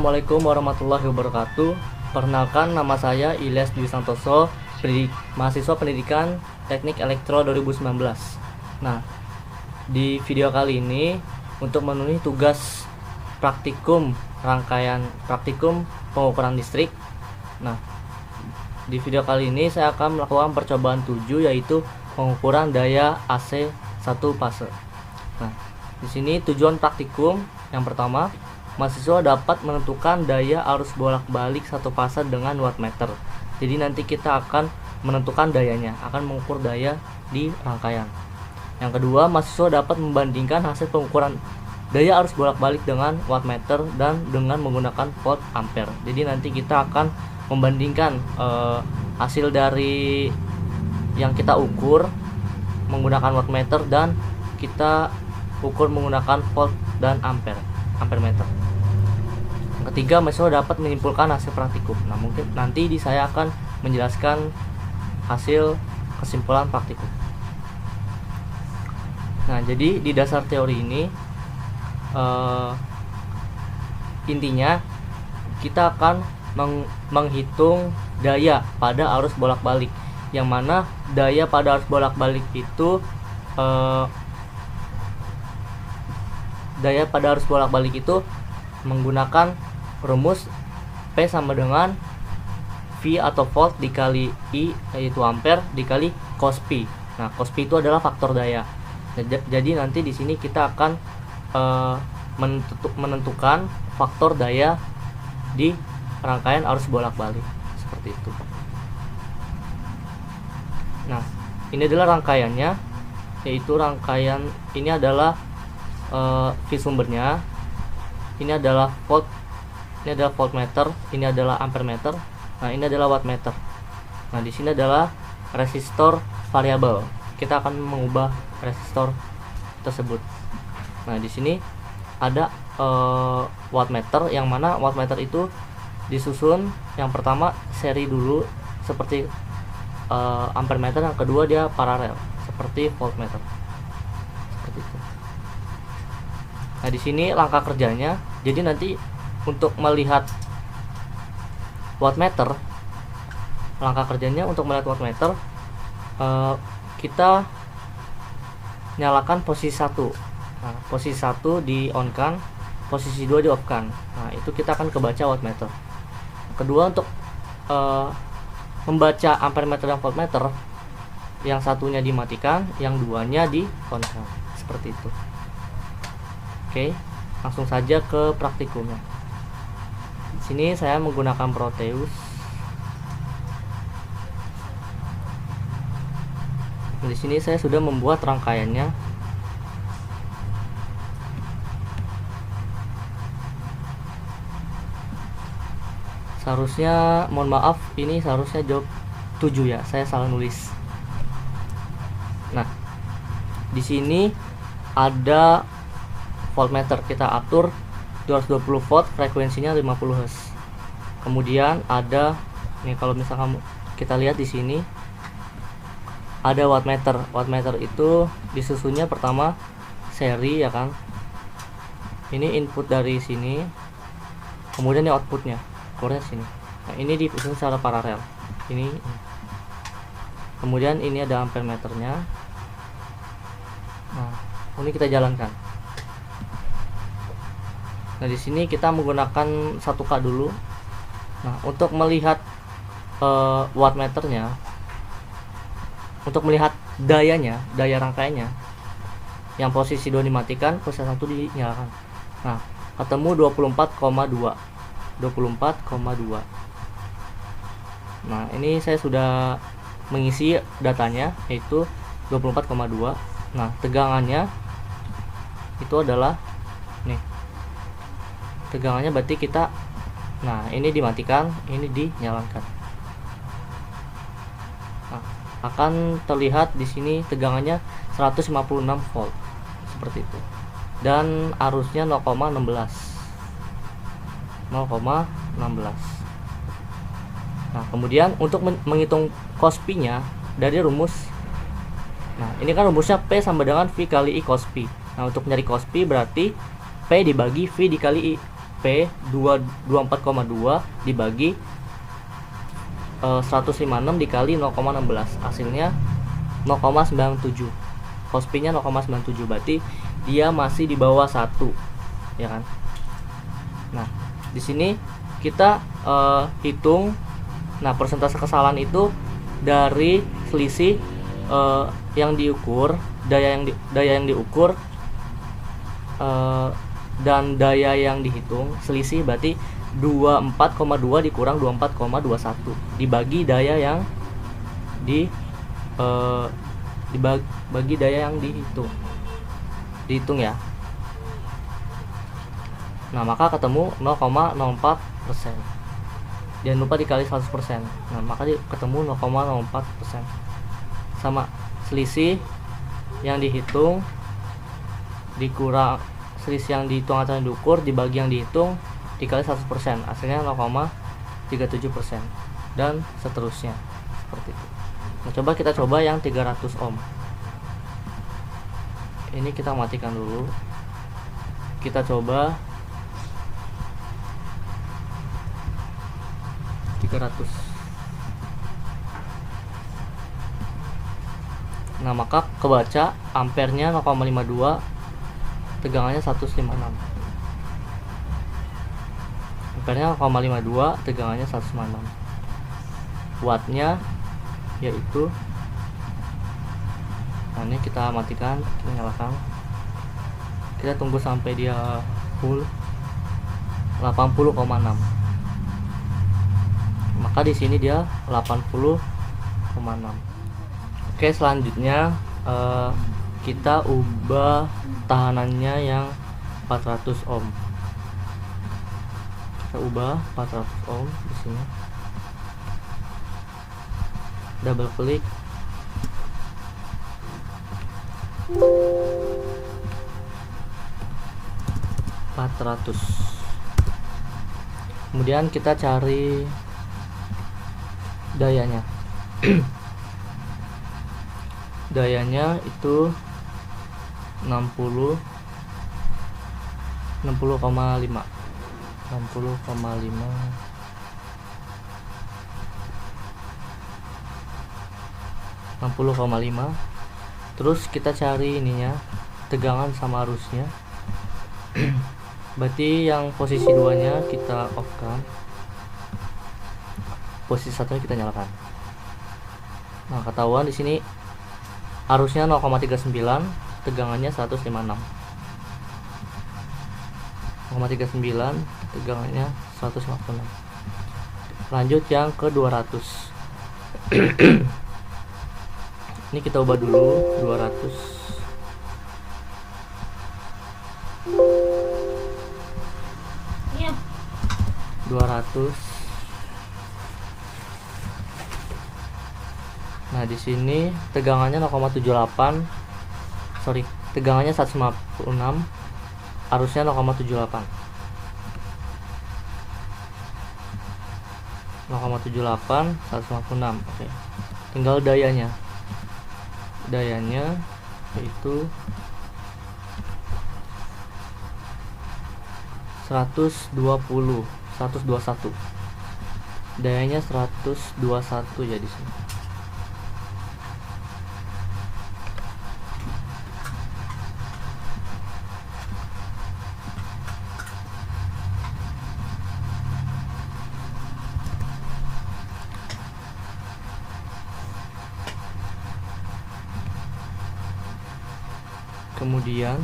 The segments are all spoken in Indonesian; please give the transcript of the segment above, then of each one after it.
Assalamualaikum warahmatullahi wabarakatuh. Perkenalkan, nama saya Ilyas Dwi Santoso, mahasiswa pendidikan Teknik Elektro 2019. Nah, di video kali ini untuk memenuhi tugas praktikum rangkaian praktikum pengukuran listrik. Nah, di video kali ini saya akan melakukan percobaan 7, yaitu pengukuran daya AC 1 fase. Nah, di sini tujuan praktikum yang pertama, mahasiswa dapat menentukan daya arus bolak-balik 1 fase dengan wattmeter. Jadi nanti kita akan menentukan dayanya, akan mengukur daya di rangkaian. Yang kedua, mahasiswa dapat membandingkan hasil pengukuran daya arus bolak-balik dengan wattmeter dan dengan menggunakan volt ampere. Jadi nanti kita akan membandingkan hasil dari yang kita ukur menggunakan wattmeter dan kita ukur menggunakan volt dan ampere meter. Yang ketiga, mahasiswa dapat menyimpulkan hasil praktikum. Nah, mungkin nanti saya akan menjelaskan hasil kesimpulan praktikum. Nah, jadi di dasar teori ini intinya kita akan menghitung daya pada arus bolak-balik, yang mana daya pada arus bolak-balik itu menggunakan rumus P sama dengan V atau volt dikali I, yaitu ampere, dikali cos P. Nah, cos P itu adalah faktor daya. Jadi nanti di sini kita akan menentukan faktor daya di rangkaian arus bolak-balik seperti itu. Nah, ini adalah rangkaiannya, yaitu rangkaian ini adalah V sumbernya, ini adalah volt, ini adalah voltmeter, ini adalah ampere meter, nah ini adalah wattmeter. Nah, di sini adalah resistor variabel. Kita akan mengubah resistor tersebut. Nah, di sini ada wattmeter, yang mana wattmeter itu disusun yang pertama seri dulu seperti ampere meter, yang kedua dia paralel seperti voltmeter. Seperti itu. Nah, di sini langkah kerjanya. Jadi nanti untuk melihat wattmeter, langkah kerjanya untuk melihat wattmeter, kita nyalakan posisi 1. Nah, posisi 1 di on kan, posisi 2 di off kan. Nah, itu kita akan kebaca wattmeter. Kedua, untuk membaca ampere meter dan voltmeter, yang satunya dimatikan, yang duanya di on kan. Seperti itu. Oke, langsung saja ke praktikumnya. Di sini saya menggunakan Proteus. Di sini saya sudah membuat rangkaiannya. Seharusnya, mohon maaf, ini seharusnya jawab 7 ya, saya salah nulis. Nah, di sini ada voltmeter, kita atur 220 volt, frekuensinya 50 Hz. Kemudian ada nih, kalau misalkan kita lihat di sini ada wattmeter. Wattmeter itu disusunnya pertama seri, ya kan. Ini input dari sini, kemudian ini outputnya, keluarnya sini. Nah, ini disusun secara paralel. Ini. Kemudian ini ada ampere meternya. Nah, ini kita jalankan. Nah, di sini kita menggunakan 1K dulu. Nah, untuk melihat wattmeternya, untuk melihat dayanya, daya rangkaiannya, yang posisi 2 dimatikan, posisi 1 dinyalakan. Nah, ketemu 24,2. 24,2. Nah, ini saya sudah mengisi datanya, yaitu 24,2. Nah, tegangannya itu adalah nih. Tegangannya berarti kita, nah ini dimatikan, ini dinyalakan. Nah, akan terlihat di sini tegangannya 156 volt seperti itu, dan arusnya 0,16. Nah, kemudian untuk menghitung cos P nya dari rumus, nah ini kan rumusnya P sama dengan V kali I cos P. Nah, untuk mencari cos P berarti P dibagi V dikali I. P 224,2 dibagi 156 dikali 0,16, hasilnya 0,97. Host P-nya 0,97, berarti dia masih di bawah 1, ya kan? Nah, di sini kita hitung. Nah, persentase kesalahan itu dari selisih yang diukur, daya yang diukur dan daya yang dihitung. Selisih berarti 24,2 dikurang 24,21 dibagi daya yang dibagi daya yang dihitung ya. Nah, maka ketemu 0,04%. Jangan lupa dikali 100%. Nah, maka ketemu 0,04%. Sama selisih yang dihitung dikurang selisih yang dihitung atau yang diukur dibagi yang dihitung dikali 100%, hasilnya 0,37%, dan seterusnya seperti itu. Nah, kita coba yang 300 ohm. Ini kita matikan dulu. Kita coba 300. Nah, maka kebaca ampernya 0,52, tegangannya 156. Ampernya 0,52, tegangannya 156. Wattnya yaitu, nah ini kita matikan, kita nyalakan, kita tunggu sampai dia full 80,6. Maka di sini dia 80,6. Oke, selanjutnya kita ubah tahanannya yang 400 ohm. Kita ubah 400 ohm di sini. Double klik. Kemudian kita cari dayanya. Dayanya itu 60,5 Terus kita cari ininya, tegangan sama arusnya. Berarti yang posisi 2 nya kita off kan, posisi 1 nya kita nyalakan. Nah, ketahuan di sini arusnya 0,39, tegangannya 156. 0,39, tegangannya 156. Lanjut yang ke 200. Ini kita ubah dulu 200. Iya. 200. Nah, di sini tegangannya 0,78. Sorry, tegangannya 156, arusnya 0,78. 0,78, 156. Oke. Tinggal dayanya. Dayanya yaitu 121. Dayanya 121 ya di sini. Kemudian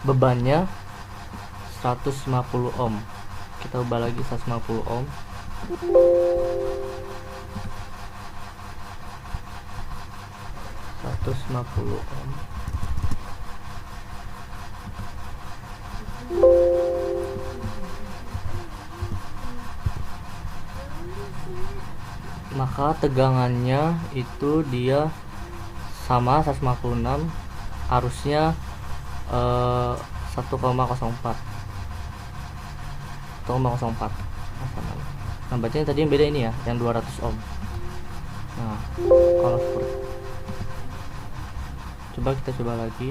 bebannya 150 ohm. Kita ubah lagi 150 ohm. Maka tegangannya itu dia sama 156, arusnya 1,04. Nah berarti yang tadi yang beda ini ya, yang 200 ohm. Nah kalau coba kita coba lagi.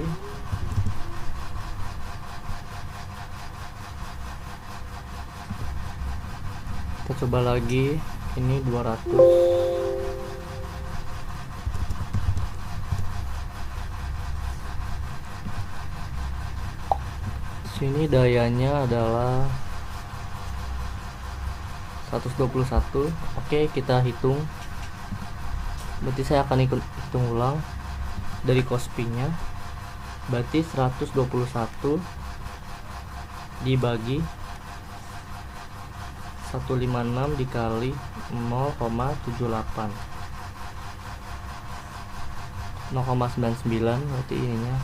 Kita coba lagi, ini 200. Sini dayanya adalah 121. Oke, kita hitung. Berarti saya akan hitung ulang dari Kospi-nya. Berarti 121 dibagi 156 dikali 0,78, 0,99 berarti ininya.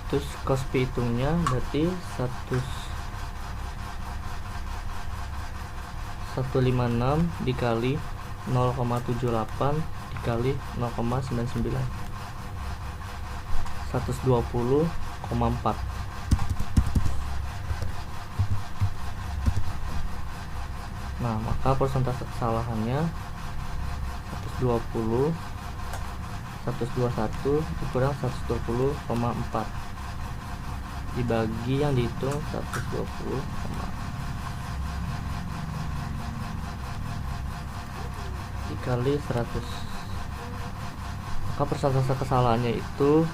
Terus Kospi hitungnya berarti 156 dikali 0,78 dikali 0,99, 120,4. Nah, maka persentase kesalahannya 120 121 dikurang 120,4 dibagi yang dihitung 120, dikali 100. Maka persentase kesalahannya itu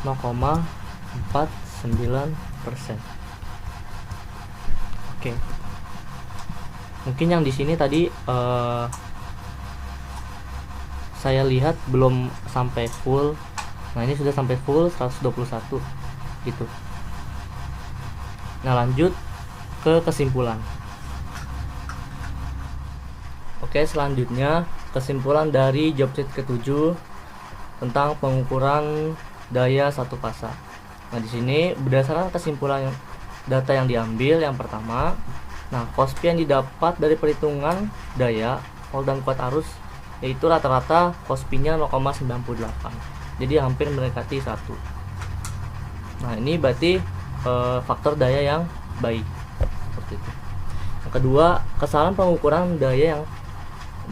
0,49%. Oke. Mungkin yang di sini tadi saya lihat belum sampai full. Nah, ini sudah sampai full 121 gitu. Nah, lanjut ke kesimpulan. Oke, selanjutnya kesimpulan dari job sheet ke-7 tentang pengukuran daya satu fasa. Nah, di sini berdasarkan kesimpulan data yang diambil, yang pertama, nah, Kospi yang didapat dari perhitungan daya volt dan kuat arus yaitu rata-rata Kospi-nya 0,98. Jadi hampir mendekati 1. Nah, ini berarti faktor daya yang baik. Seperti itu. Yang kedua, kesalahan pengukuran daya yang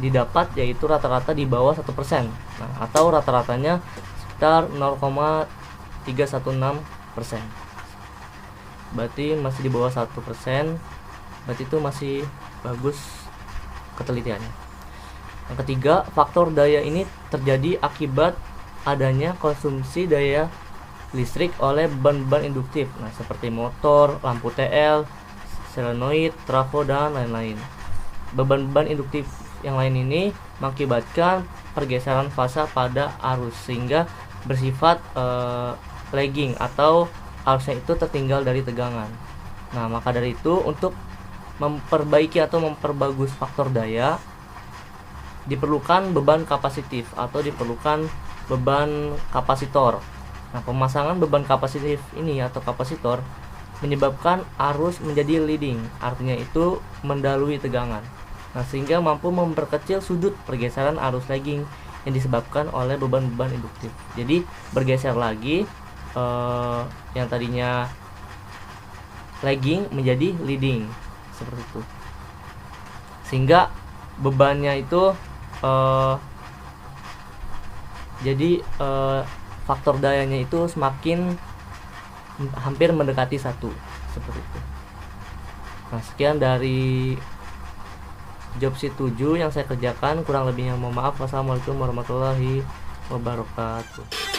didapat yaitu rata-rata di bawah 1%. Nah, atau rata-ratanya sekitar 0,316%. Berarti masih di bawah 1%. Berarti itu masih bagus ketelitiannya. Yang ketiga, faktor daya ini terjadi akibat adanya konsumsi daya listrik oleh beban-beban induktif, nah seperti motor, lampu TL, solenoid, trafo, dan lain-lain. Beban-beban induktif yang lain ini mengakibatkan pergeseran fasa pada arus sehingga bersifat lagging atau arusnya itu tertinggal dari tegangan. Nah, maka dari itu untuk memperbaiki atau memperbagus faktor daya diperlukan beban kapasitif atau diperlukan beban kapasitor. Nah, pemasangan beban kapasitif ini atau kapasitor menyebabkan arus menjadi leading, artinya itu mendahului tegangan. Nah, sehingga mampu memperkecil sudut pergeseran arus lagging yang disebabkan oleh beban-beban induktif. Jadi bergeser lagi yang tadinya lagging menjadi leading. Seperti itu, sehingga bebannya itu jadi faktor dayanya itu semakin hampir mendekati 1, seperti itu. Nah, sekian dari job sheet 7 yang saya kerjakan, kurang lebihnya mohon maaf. Wassalamualaikum warahmatullahi wabarakatuh.